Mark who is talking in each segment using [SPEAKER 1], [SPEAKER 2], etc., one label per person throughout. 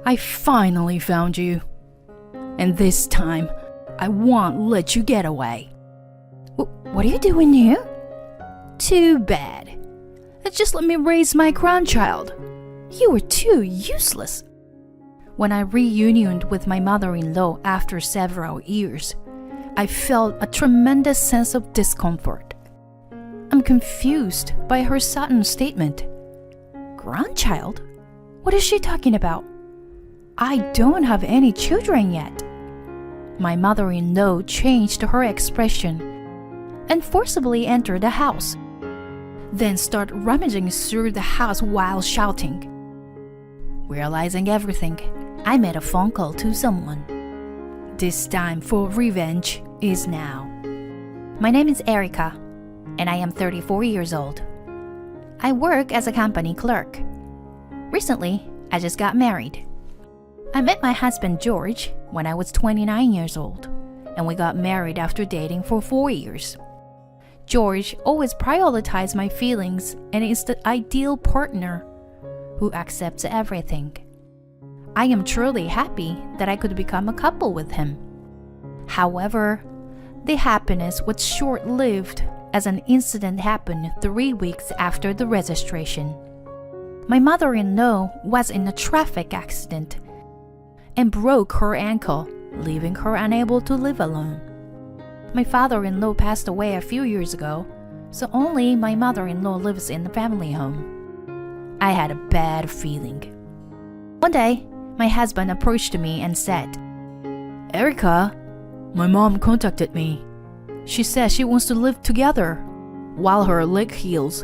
[SPEAKER 1] I finally found you. And this time, I won't let you get away.
[SPEAKER 2] What are you doing here?
[SPEAKER 1] Too bad. Just let me raise my grandchild.
[SPEAKER 2] You were too useless.
[SPEAKER 1] When I reunioned with my mother-in-law after several years, I felt a tremendous sense of discomfort. I'm confused by her sudden statement.
[SPEAKER 2] Grandchild? What is she talking about?
[SPEAKER 1] I don't have any children yet. My mother-in-law changed her expression and forcibly entered the house, then started rummaging through the house while shouting. Realizing everything, I made a phone call to someone. This time for revenge is now.
[SPEAKER 2] My name is Erica, and I am 34 years old. I work as a company clerk. Recently, I just got married. I met my husband George when I was 29 years old, and we got married after dating for 4 years. George always prioritized my feelings and is the ideal partner who accepts everything. I am truly happy that I could become a couple with him. However, the happiness was short-lived as an incident happened 3 weeks after the registration. My mother-in-law was in a traffic accident and broke her ankle, leaving her unable to live alone. My father-in-law passed away a few years ago, so only my mother-in-law lives in the family home. I had a bad feeling. One day, my husband approached me and said,
[SPEAKER 1] Erica, my mom contacted me. She says she wants to live together while her leg heals.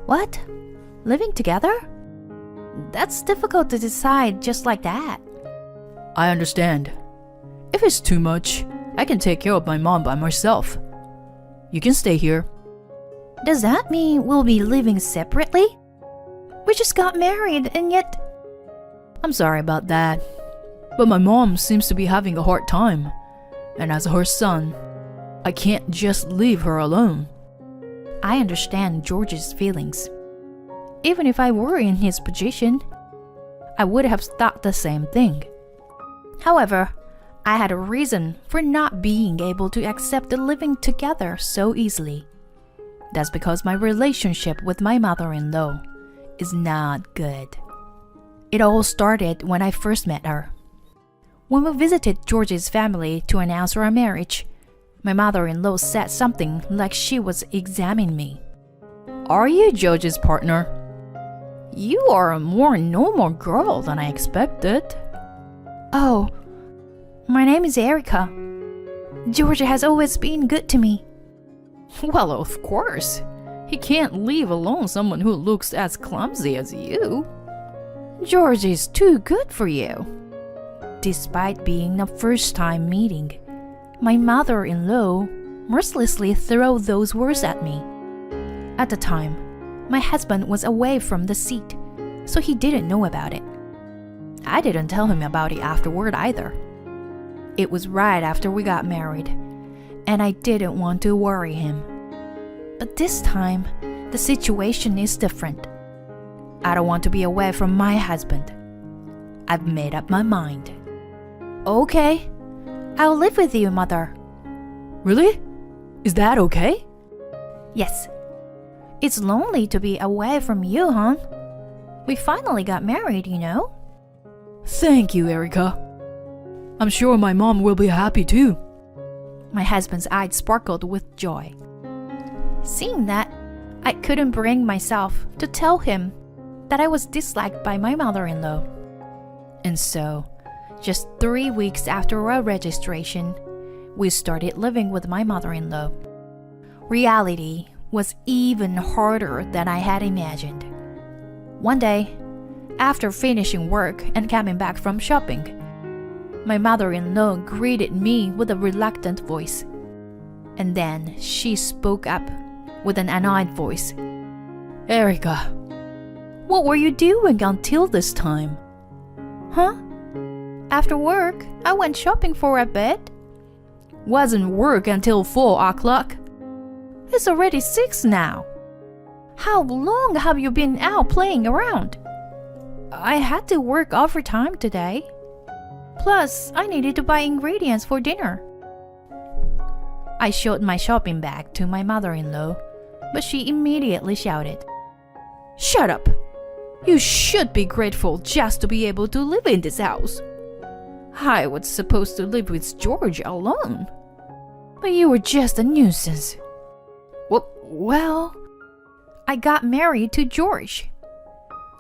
[SPEAKER 2] What? Living together? That's difficult to decide just like that.
[SPEAKER 1] I understand. If it's too much, I can take care of my mom by myself. You can stay here.
[SPEAKER 2] Does that mean we'll be living separately? We just got married and yet...
[SPEAKER 1] I'm sorry about that, but my mom seems to be having a hard time, and as her son, I can't just leave her alone.
[SPEAKER 2] I understand George's feelings. Even if I were in his position, I would have thought the same thing. However, I had a reason for not being able to accept the living together so easily. That's because my relationship with my mother-in-law is not good. It all started when I first met her. When we visited George's family to announce our marriage, my mother-in-law said something like she was examining me.
[SPEAKER 1] Are you George's partner?
[SPEAKER 2] You are a more normal girl than I expected. Oh, my name is Erica. George has always been good to me.
[SPEAKER 1] Well, of course. He can't leave alone someone who looks as clumsy as you.
[SPEAKER 2] George is too good for you. Despite being a first-time meeting, my mother-in-law mercilessly threw those words at me. At the time, my husband was away from the seat, so he didn't know about it. I didn't tell him about it afterward either. It was right after we got married, and I didn't want to worry him. But this time, the situation is different. I don't want to be away from my husband. I've made up my mind. Okay, I'll live with you, Mother.
[SPEAKER 1] Really? Is that okay?
[SPEAKER 2] Yes. It's lonely to be away from you, hon. We finally got married, you know.
[SPEAKER 1] Thank you, Erica. I'm sure my mom will be happy too.
[SPEAKER 2] My husband's eyes sparkled with joy. Seeing that, I couldn't bring myself to tell him that I was disliked by my mother-in-law. And so, just 3 weeks after our registration, we started living with my mother-in-law. Reality was even harder than I had imagined. One day, after finishing work and coming back from shopping, my mother-in-law greeted me with a reluctant voice. And then she spoke up with an annoyed voice.
[SPEAKER 1] Erica, what were you doing until this time?
[SPEAKER 2] Huh? After work, I went shopping for a bit.
[SPEAKER 1] Wasn't work until 4 o'clock.
[SPEAKER 2] It's already 6 now. How long have you been out playing around?
[SPEAKER 1] I had to work overtime today. Plus, I needed to buy ingredients for dinner. I showed my shopping bag to my mother-in-law, but she immediately shouted, "Shut up! You should be grateful just to be able to live in this house. I was supposed to live with George alone. But you were just a nuisance." Well, I got married to George.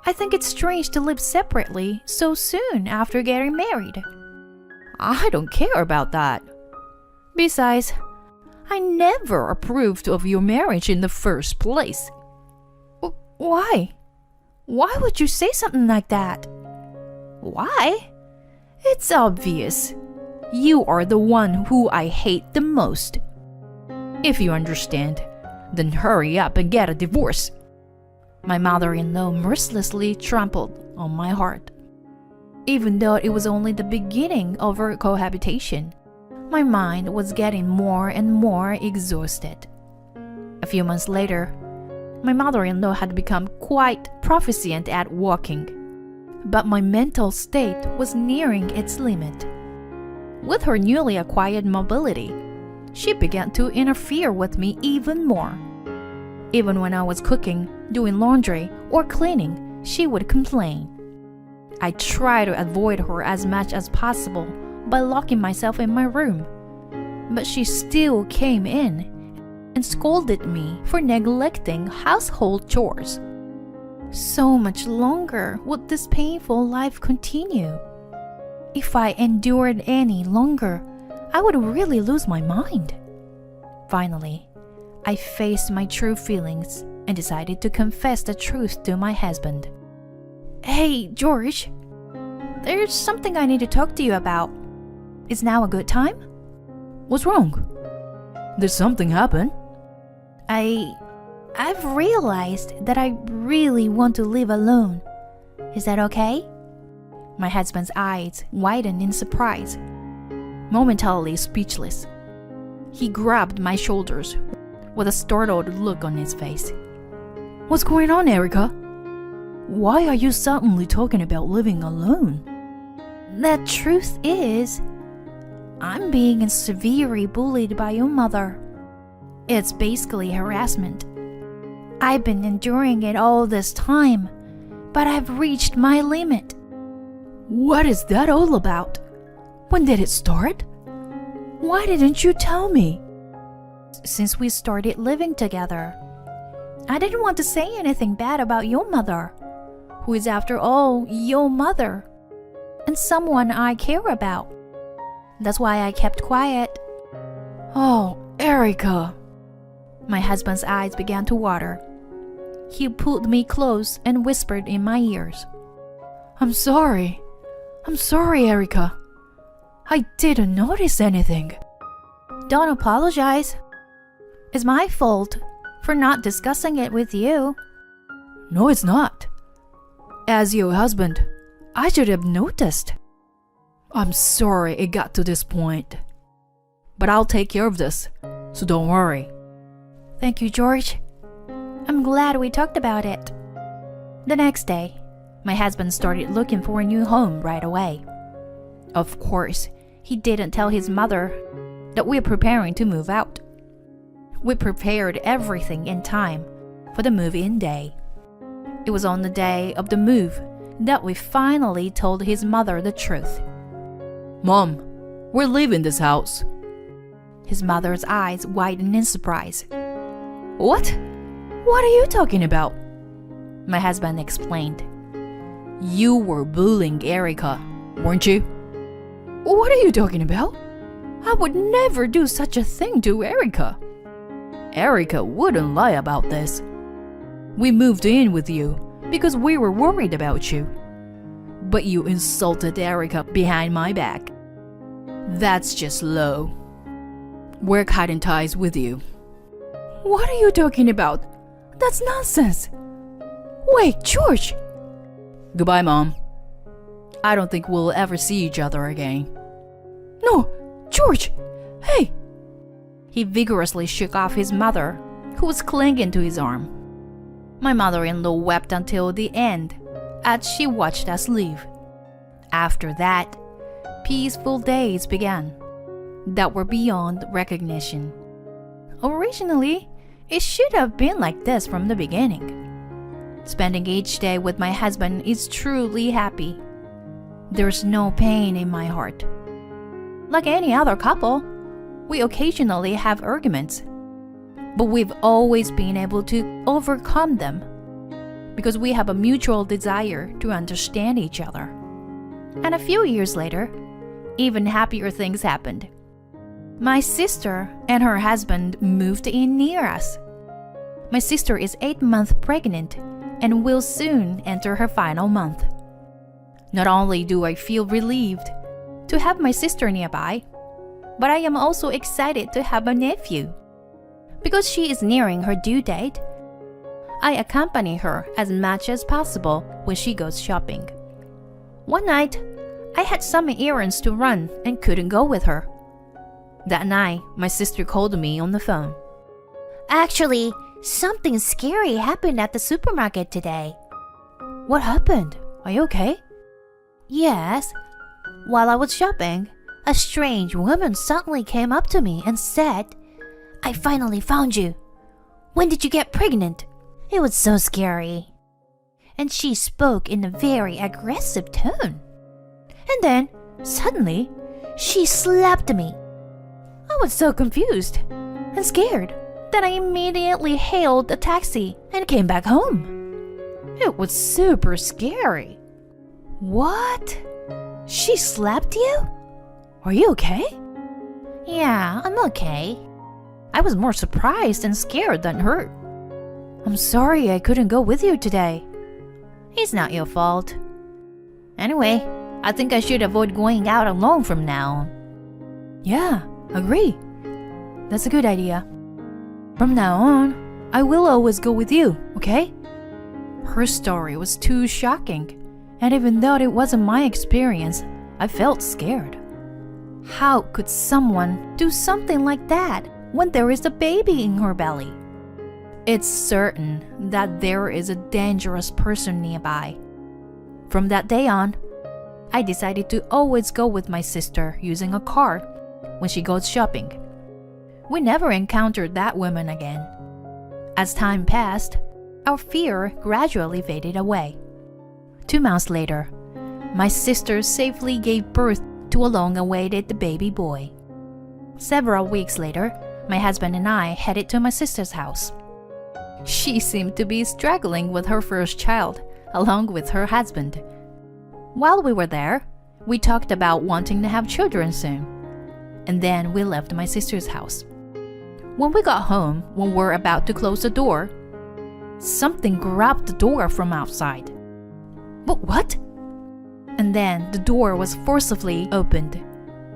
[SPEAKER 1] I think it's strange to live separately so soon after getting married. I don't care about that. Besides, I never approved of your marriage in the first place. Why? Why would you say something like that? Why? It's obvious. You are the one who I hate the most. If you understand, then hurry up and get a divorce. My mother-in-law mercilessly trampled on my heart. Even though it was only the beginning of our cohabitation, my mind was getting more and more exhausted. A few months later, my mother-in-law had become quite proficient at walking, but my mental state was nearing its limit. With her newly acquired mobility, she began to interfere with me even more. Even when I was cooking, doing laundry, or cleaning, she would complain. I tried to avoid her as much as possible by locking myself in my room, but she still came in and scolded me for neglecting household chores. So much longer would this painful life continue. If I endured any longer, I would really lose my mind. Finally, I faced my true feelings and decided to confess the truth to my husband. "Hey, George, there's something I need to talk to you about. Is now a good time?" "What's wrong? Did something happen?" I've realized that I really want to live alone. Is that okay?" My husband's eyes widened in surprise. Momentarily speechless, he grabbed my shoulders with a startled look on his face. "What's going on, Erica? Why are you suddenly talking about living alone?" "The truth is, I'm being severely bullied by your mother. It's basically harassment. I've been enduring it all this time, but I've reached my limit." "What is that all about? When did it start? Why didn't you tell me?" "Since we started living together. I didn't want to say anything bad about your mother, who is after all your mother, and someone I care about. That's why I kept quiet." "Oh, Erica." My husband's eyes began to water. He pulled me close and whispered in my ears, I'm sorry, Erica. I didn't notice anything." "Don't apologize. It's my fault for not discussing it with you." "No, it's not. As your husband, I should have noticed. I'm sorry it got to this point. But I'll take care of this, so don't worry." "Thank you, George. I'm glad we talked about it." The next day, my husband started looking for a new home right away. Of course, he didn't tell his mother that we're preparing to move out. We prepared everything in time for the move-in day. It was on the day of the move that we finally told his mother the truth. "Mom, we're leaving this house." His mother's eyes widened in surprise. "What? What are you talking about?" My husband explained. "You were bullying Erica, weren't you?" "What are you talking about? I would never do such a thing to Erica." "Erica wouldn't lie about this. We moved in with you because we were worried about you. But you insulted Erica behind my back. That's just low. We're cutting ties with you." "What are you talking about? That's nonsense." "Wait, George." "Goodbye, Mom. I don't think we'll ever see each other again." "No, George, hey." He vigorously shook off his mother, who was clinging to his arm. My mother-in-law wept until the end, as she watched us leave. After that, peaceful days began that were beyond recognition. Originally, it should have been like this from the beginning. Spending each day with my husband is truly happy. There's no pain in my heart. Like any other couple, we occasionally have arguments, but we've always been able to overcome them because we have a mutual desire to understand each other. And a few years later, even happier things happened. My sister and her husband moved in near us. My sister is 8 months pregnant and will soon enter her final month. Not only do I feel relieved to have my sister nearby, but I am also excited to have a nephew. Because she is nearing her due date, I accompany her as much as possible when she goes shopping. One night, I had some errands to run and couldn't go with her. That night, my sister called me on the phone.
[SPEAKER 2] Actually, something scary happened at the supermarket today.
[SPEAKER 1] What happened? Are you okay?
[SPEAKER 2] Yes. While I was shopping, a strange woman suddenly came up to me and said, "I finally found you. When did you get pregnant?" It was so scary. And she spoke in a very aggressive tone. And then, suddenly, she slapped me. I was so confused and scared that I immediately hailed a taxi and came back home.
[SPEAKER 1] It was super scary.
[SPEAKER 2] What?
[SPEAKER 1] She slapped you? Are you okay?
[SPEAKER 2] Yeah, I'm okay.
[SPEAKER 1] I was more surprised and scared than hurt. I'm sorry I couldn't go with you today.
[SPEAKER 2] It's not your fault. Anyway, I think I should avoid going out alone from now on.
[SPEAKER 1] Yeah, agree. That's a good idea. From now on, I will always go with you, okay? Her story was too shocking, and even though it wasn't my experience, I felt scared. How could someone do something like that when there is a baby in her belly? It's certain that there is a dangerous person nearby. From that day on, I decided to always go with my sister using a car when she goes shopping. We never encountered that woman again. As time passed, our fear gradually faded away. 2 months later, my sister safely gave birth to a long-awaited baby boy. Several weeks later, my husband and I headed to my sister's house. She seemed to be struggling with her first child, along with her husband. While we were there, we talked about wanting to have children soon, and then we left my sister's house. When we got home, when we were about to close the door, something grabbed the door from outside. But what? And then the door was forcibly opened,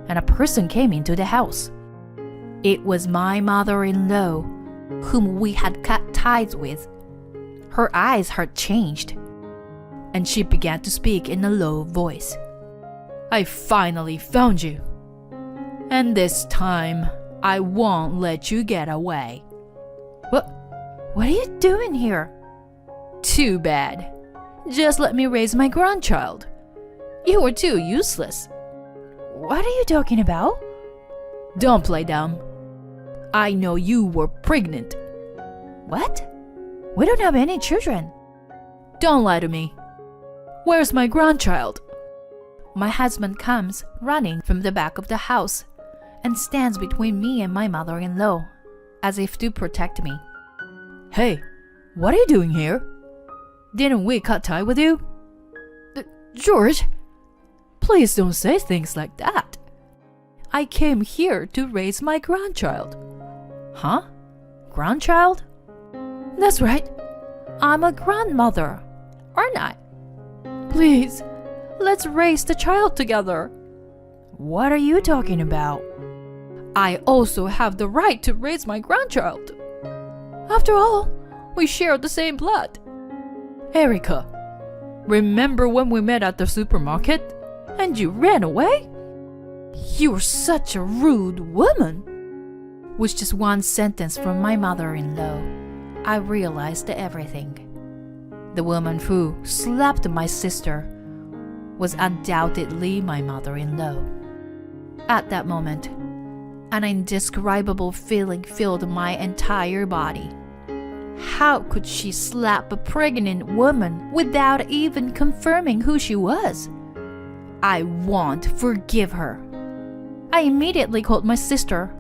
[SPEAKER 1] and a person came into the house. It was my mother-in-law, whom we had cut ties with. Her eyes had changed, and she began to speak in a low voice. I finally found you, and this time I won't let you get away. What are you doing here? Too bad. Just let me raise my grandchild. You were too useless. What are you talking about? Don't play dumb. I know you were pregnant. What? We don't have any children. Don't lie to me. Where's my grandchild? My husband comes running from the back of the house and stands between me and my mother-in-law, as if to protect me. Hey, what are you doing here? Didn't we cut tie with you? George, please don't say things like that. I came here to raise my grandchild. Huh? Grandchild? That's right. I'm a grandmother, aren't I? Please, let's raise the child together. What are you talking about? I also have the right to raise my grandchild. After all, we share the same blood. Erica, remember when we met at the supermarket and you ran away? You're such a rude woman. With just one sentence from my mother-in-law, I realized everything. The woman who slapped my sister was undoubtedly my mother-in-law. At that moment, an indescribable feeling filled my entire body. How could she slap a pregnant woman without even confirming who she was? I won't forgive her. I immediately called my sister,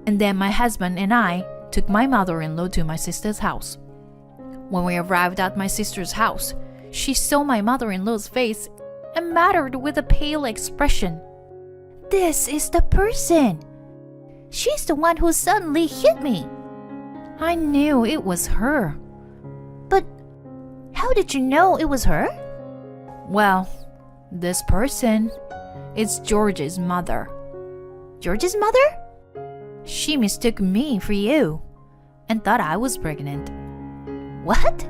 [SPEAKER 1] and then my husband and I took my mother-in-law to my sister's house. When we arrived at my sister's house, she saw my mother-in-law's face and muttered with a pale expression, "This is the person. She's the one who suddenly hit me." I knew it was her. But how did you know it was her? Well, this person is George's mother. George's mother? She mistook me for you and thought I was pregnant. What?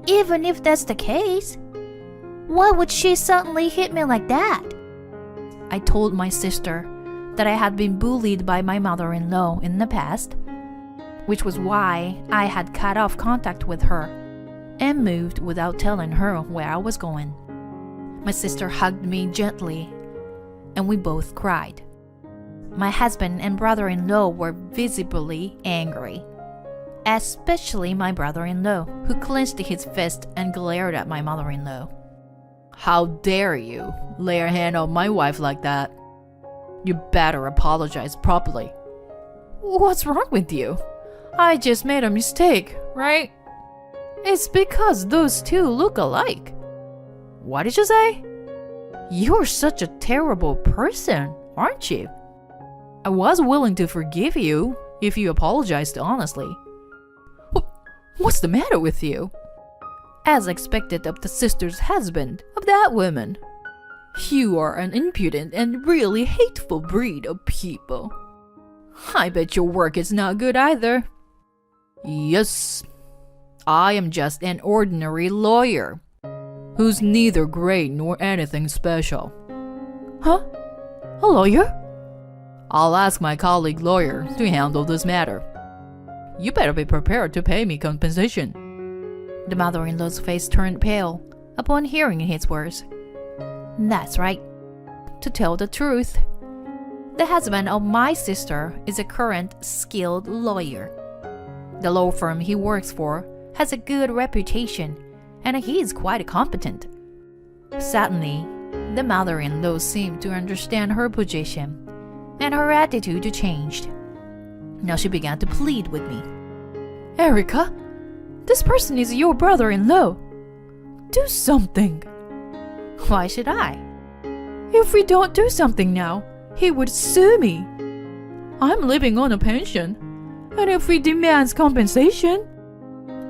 [SPEAKER 1] Even if that's the case, why would she suddenly hit me like that? I told my sister that I had been bullied by my mother-in-law in the past, which was why I had cut off contact with her and moved without telling her where I was going. My sister hugged me gently, and we both cried. My husband and brother-in-law were visibly angry, especially my brother-in-law, who clenched his fist and glared at my mother-in-law. "How dare you lay your hand on my wife like that? You better apologize properly." "What's wrong with you? I just made a mistake, right? It's because those two look alike." "What did you say? You're such a terrible person, aren't you? I was willing to forgive you if you apologized honestly." What's the matter with you? As expected of the sister's husband of that woman, you are an impudent and really hateful breed of people. I bet your work is not good either. Yes, I am just an ordinary lawyer, who's neither great nor anything special. Huh? A lawyer? I'll ask my colleague lawyer to handle this matter. You better be prepared to pay me compensation. The mother-in-law's face turned pale upon hearing his words. That's right. To tell the truth, the husband of my sister is a current skilled lawyer. The law firm he works for has a good reputation, and he is quite competent. Suddenly, the mother-in-law seemed to understand her position, and her attitude changed. Now she began to plead with me. "Erica, this person is your brother-in-law. Do something." "Why should I?" "If we don't do something now, he would sue me. I'm living on a pension, and if he demands compensation..."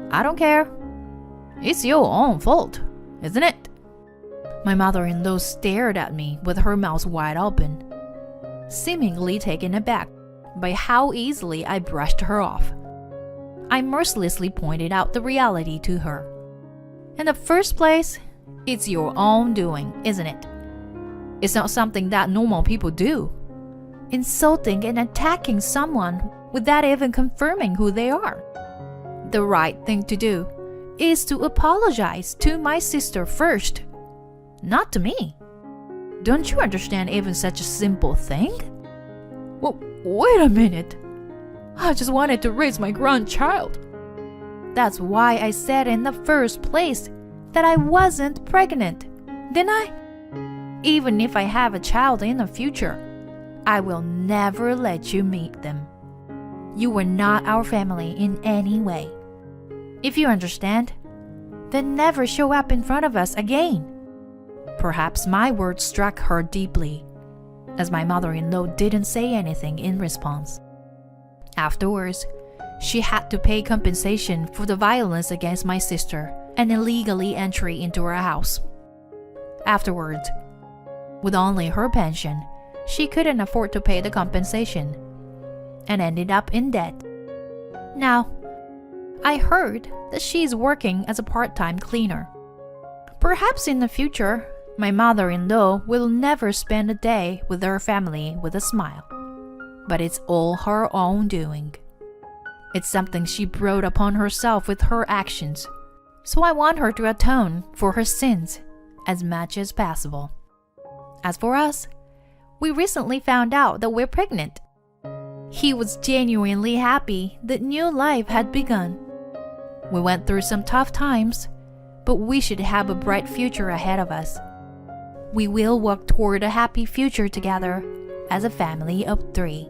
[SPEAKER 1] "I don't care. It's your own fault, isn't it?" My mother-in-law stared at me with her mouth wide open, seemingly taken aback by how easily I brushed her off. I mercilessly pointed out the reality to her. In the first place, it's your own doing, isn't it? It's not something that normal people do. Insulting and attacking someone without even confirming who they are. The right thing to do is to apologize to my sister first, not to me. Don't you understand even such a simple thing? Well, wait a minute. I just wanted to raise my grandchild. That's why I said in the first place that I wasn't pregnant, didn't I? Even if I have a child in the future, I will never let you meet them. You were not our family in any way. If you understand, then never show up in front of us again. Perhaps my words struck her deeply, as my mother-in-law didn't say anything in response. Afterwards, she had to pay compensation for the violence against my sister and illegally entry into our house. Afterwards, with only her pension, she couldn't afford to pay the compensation and ended up in debt. Now, I heard that she's working as a part-time cleaner. Perhaps in the future, my mother-in-law will never spend a day with her family with a smile. But it's all her own doing. It's something she brought upon herself with her actions, So I want her to atone for her sins as much as possible. As for us, we recently found out that we're pregnant. He was genuinely happy that new life had begun. We went through some tough times, but we should have a bright future ahead of us. We will work toward a happy future together as a family of 3.